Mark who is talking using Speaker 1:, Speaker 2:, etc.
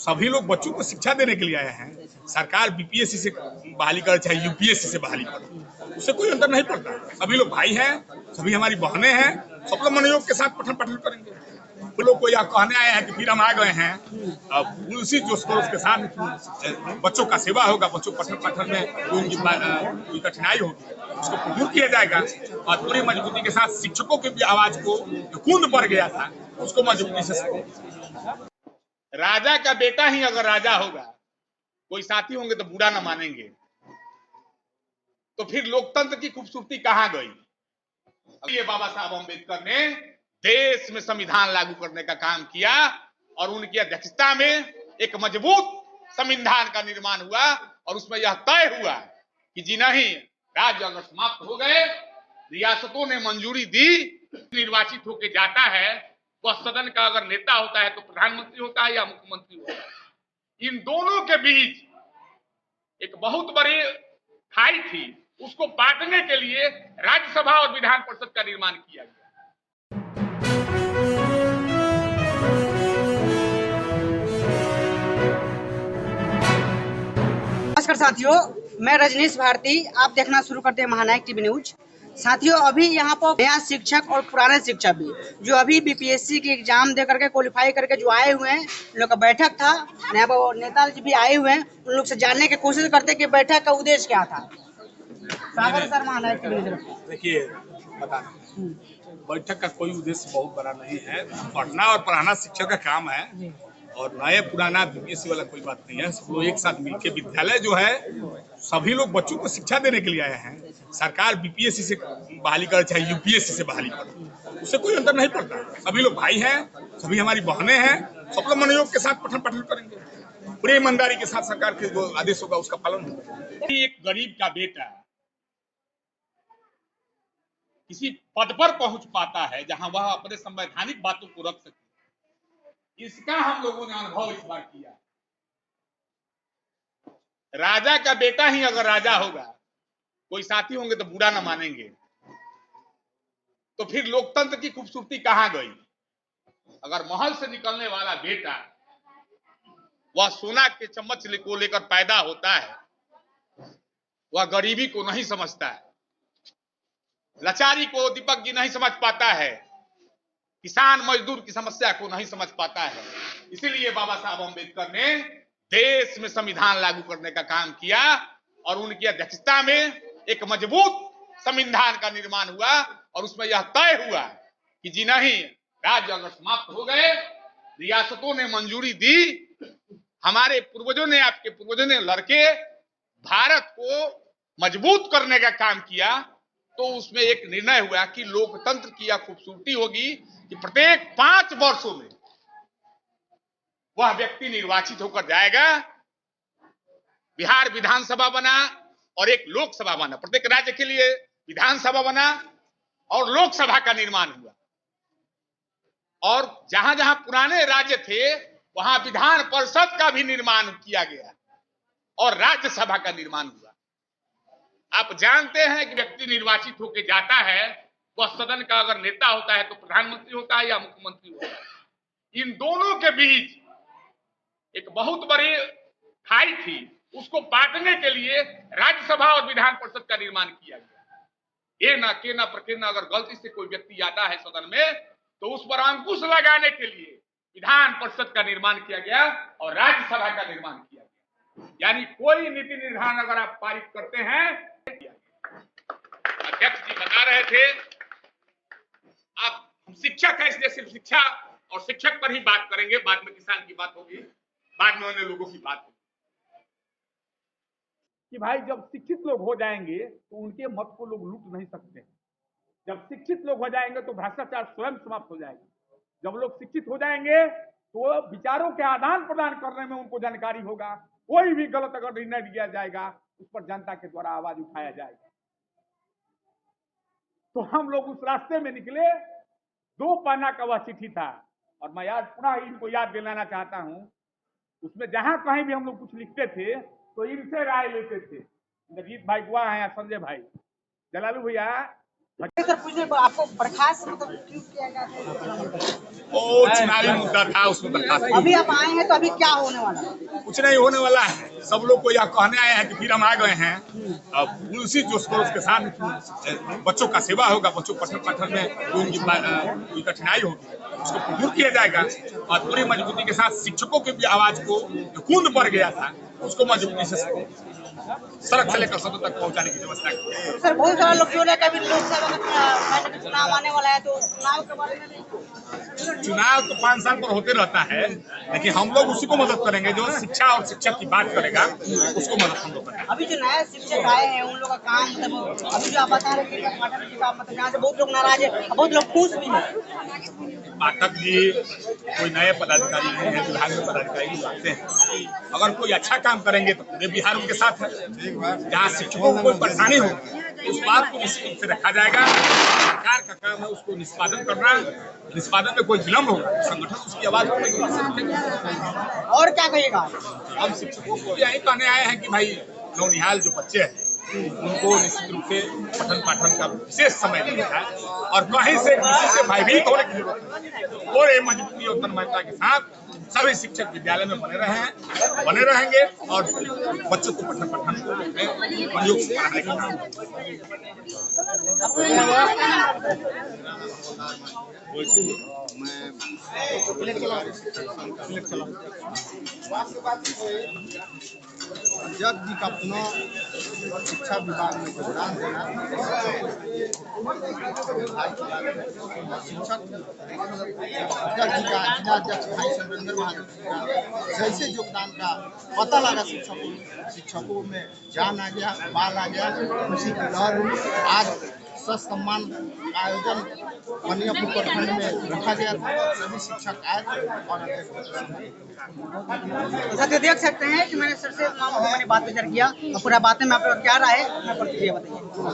Speaker 1: सभी लोग बच्चों को शिक्षा देने के लिए आए हैं। सरकार बीपीएससी से बहाली करे चाहे यूपीएससी से बहाली करे, उससे कोई अंतर नहीं पड़ता। सभी लोग भाई हैं, सभी हमारी बहनें हैं, सब लोग मनोयोग के साथ पठन पाठन करेंगे। वो लोग को यह कहने आए हैं कि फिर हम आ गए हैं, अब उसी जोश खरोश के साथ बच्चों का सेवा होगा, बच्चों पठन पाठन में कोई कठिनाई होगी उसको दूर किया जाएगा और पूरी मजबूती के साथ शिक्षकों की भी आवाज को जो कूंद पड़ गया था उसको मजबूती से। राजा का बेटा ही अगर राजा होगा, कोई साथी होंगे तो बुरा ना मानेंगे, तो फिर लोकतंत्र की खूबसूरती कहां गई? ये बाबा साहब अम्बेडकर ने देश में संविधान लागू करने का काम किया और उनकी अध्यक्षता में एक मजबूत संविधान का निर्माण हुआ और उसमें यह तय हुआ कि जी नहीं, राज्य अगर समाप्त हो गए, रियासतों ने मंजूरी दी, निर्वाचित होकर जाता है, वह सदन का अगर नेता होता है तो प्रधानमंत्री होता है या मुख्यमंत्री होता है। इन दोनों के बीच एक बहुत बड़ी खाई थी, उसको बांटने के लिए राज्यसभा और विधान परिषद का निर्माण किया गया।
Speaker 2: नमस्कार साथियों, मैं रजनीश भारती। आप देखना शुरू करते हैं महानायक टीवी न्यूज। साथियों, अभी यहाँ पर नया शिक्षक और पुराने शिक्षक भी जो अभी बीपीएससी की एग्जाम दे करके क्वालिफाई करके जो आए हुए हैं, उन लोग का बैठक था। यहाँ पर नेताजी भी आए हुए हैं, उन लोग से जानने की कोशिश करते हैं कि बैठक का उद्देश्य क्या था। सागर सर, महानायक टीवी न्यूज।
Speaker 1: देखिए, बता बैठक का कोई उद्देश्य बहुत बड़ा नहीं है। पढ़ना और पढ़ाना शिक्षक का काम है और नए पुराना बीपीएससी वाला कोई बात नहीं है। सब लोग एक साथ मिलकर विद्यालय जो है, सभी लोग बच्चों को शिक्षा देने के लिए आए हैं। सरकार बीपीएससी से बहाली करे चाहे यूपीएससी से बहाली करे, उससे कोई अंतर नहीं पड़ता। सभी लोग भाई हैं, सभी हमारी बहनें हैं, सब लोग मनोयोग के साथ पठन पाठन करेंगे। पूरी ईमानदारी के साथ सरकार के जो आदेश होगा उसका पालन होगा। एक गरीब का बेटा किसी पद पर पहुंच पाता है जहां वह अपने संवैधानिक बातों को रख सके, इसका हम लोगों ने अनुभव इस बार किया। राजा का बेटा ही अगर राजा होगा, कोई साथी होंगे तो बुरा ना मानेंगे, तो फिर लोकतंत्र की खूबसूरती कहां गई? अगर महल से निकलने वाला बेटा वह सोना के चम्मच को लेकर पैदा होता है, वह गरीबी को नहीं समझता है, लाचारी को दीपक जी नहीं समझ पाता है, किसान मजदूर की समस्या को नहीं समझ पाता है। इसीलिए बाबा साहब अम्बेडकर ने देश में संविधान लागू करने का काम किया और उनकी अध्यक्षता में एक मजबूत संविधान का निर्माण हुआ और उसमें यह तय हुआ कि जी नहीं, राज्य अगर समाप्त हो गए, रियासतों ने मंजूरी दी, हमारे पूर्वजों ने, आपके पूर्वजों ने लड़के भारत को मजबूत करने का काम किया, तो उसमें एक निर्णय हुआ कि लोकतंत्र की यह खूबसूरती होगी कि प्रत्येक 5 वर्षों में वह व्यक्ति निर्वाचित होकर जाएगा। बिहार विधानसभा बना और एक लोकसभा बना, प्रत्येक राज्य के लिए विधानसभा बना और लोकसभा का निर्माण हुआ। और जहां जहां पुराने राज्य थे वहां विधान परिषद का भी निर्माण किया गया और राज्यसभा का निर्माण हुआ। आप जानते हैं कि व्यक्ति निर्वाचित होकर जाता है, वह सदन का अगर नेता होता है तो प्रधानमंत्री होता है या मुख्यमंत्री होता है। इन दोनों के बीच एक बहुत बड़ी खाई थी, उसको बांटने के लिए राज्यसभा और विधान परिषद का निर्माण किया गया। ये ना के ना प्रकेना अगर गलती से कोई व्यक्ति आता है सदन में तो उस पर अंकुश लगाने के लिए विधान परिषद का निर्माण किया गया और राज्यसभा का निर्माण किया गया। यानी कोई नीति निर्धारण अगर आप पारित करते हैं, अध्यक्ष जी बता रहे थे, आप हम शिक्षक हैं इसलिए सिर्फ शिक्षा और शिक्षक पर ही बात करेंगे, बाद में किसान की बात होगी, बाद में अन्य लोगों की बात होगी कि भाई जब शिक्षित लोग हो जाएंगे तो उनके मत को लोग लूट नहीं सकते। जब शिक्षित लोग हो जाएंगे तो भ्रष्टाचार स्वयं समाप्त हो जाएगा। जब लोग शिक्षित हो जाएंगे तो विचारों के आदान प्रदान करने में उनको जानकारी होगा। कोई भी गलत अगर निर्णय लिया जाएगा उस पर जनता के द्वारा आवाज उठाया जाएगा। तो हम लोग उस रास्ते में निकले। 2 पन्ना का वह चिट्ठी था और मैं याद पुनः इनको याद दिलाना चाहता हूं। उसमें जहां कहीं भी हम लोग कुछ लिखते थे तो इनसे राय लेते थे। इंद्रजीत भाई गुआ है, संजय भाई, जलालू भैया,
Speaker 2: सर पूछने आपको बर्खास्त मतलब क्यों किया गया था?
Speaker 1: वो चुनावी मुद्दा था, उसमें बर्खास्त हुई।
Speaker 2: अभी आप आए हैं तो अभी क्या होने वाला है?
Speaker 1: कुछ नहीं होने वाला है। सब लोग को यह कहने आए हैं कि फिर हम आ गए हैं, अब उसी जोश खरोश के साथ बच्चों का सेवा होगा, बच्चों पठन पाठन में जो उनकी कोई कठिनाई होगी उसको दूर किया जाएगा, और पूरी मजबूती के साथ शिक्षकों की भी आवाज को जो कूंद पड़ गया था उसको मजबूती से सड़क से लेकर सदन तक पहुंचाने की व्यवस्था की।
Speaker 2: सर बहुत सारे लोग बोले कि अभी लोकसभा का चुनाव आने वाला है, तो चुनाव के बारे में
Speaker 1: चुनाव तो 5 साल पर होते रहता है, लेकिन हम लोग उसी को मदद करेंगे जो शिक्षा और शिक्षक की बात करेगा, उसको मदद हम लोग करेंगे।
Speaker 2: अभी जो नए शिक्षक आए हैं उन लोगों का काम मतलब अभी जो आप बता रहे हैं पाठन की बात, मतलब यहाँ से बहुत लोग नाराज है, बहुत लोग खुश भी है।
Speaker 1: पाठक जी कोई नए पदाधिकारी नहीं है, विभाग में पदाधिकारी लोग आते हैं, अगर कोई अच्छा काम करेंगे तो पूरे बिहार उनके साथ है। जहाँ शिक्षकों को कोई परेशानी हो उस बात को निश्चित रूप से रखा जाएगा। सरकार का काम है उसको निष्पादन करना, निष्पादन में कोई विलम्ब होगा संगठन उसकी आवाज को।
Speaker 2: और क्या कहिएगा?
Speaker 1: हम शिक्षकों को यही कहने आए हैं कि भाई नौनिहाल जो बच्चे हैं उनको निश्चित रूप से पठन पाठन का विशेष समय दिया जाए, और कहीं से किसी से भयभीत होने की जरूरत नहीं। और मजबूती और तन्मयता के साथ सभी शिक्षक विद्यालय में बने रहेंगे और बच्चों को पठन पाठन में मनोयोग से पढ़ाने का काम।
Speaker 3: जग जी का पुनः शिक्षा विभाग में योगदान देना, शिक्षक जग जी का जिलाध्यक्ष भाई सुरेंद्र महाजन का जैसे योगदान का पता लगा शिक्षकों में जान आ गया, बाल आ गया, खुशी की लहर हुई। आज सम्मान आयोजन बनियापुर प्रखंड में रखा गया था, सभी शिक्षक आए थे और
Speaker 2: साथियों देख सकते हैं कि मैंने सर से मैंने बात विचार किया और पूरा बातें में आप लोग क्या राय है, मैं प्रतिक्रिया बताइए।